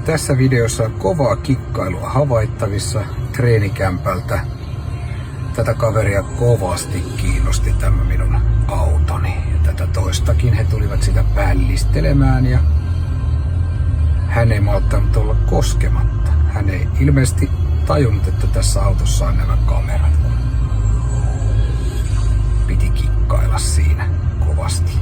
Tässä videossa on kovaa kikkailua havaittavissa treenikämpältä. Tätä kaveria kovasti kiinnosti tämä minun autoni. Ja tätä toistakin he tulivat sitä pällistelemään ja hän ei malttanut olla koskematta. Hän ei ilmeisesti tajunnut, että tässä autossa on nämä kamerat. Piti kikkailla siinä kovasti.